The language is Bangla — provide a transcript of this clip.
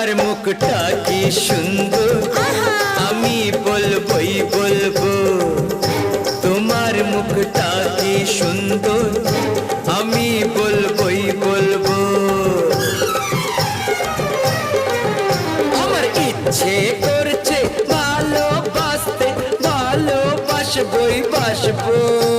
তোমার মুখটা কি সুন্দর, আমি বলবই বলবো। তোমার মুখটা কি সুন্দর, আমি বলবই বলবো। আমার ইচ্ছে করছে ভালোবাসতে, ভালোবাসবই বাসবো।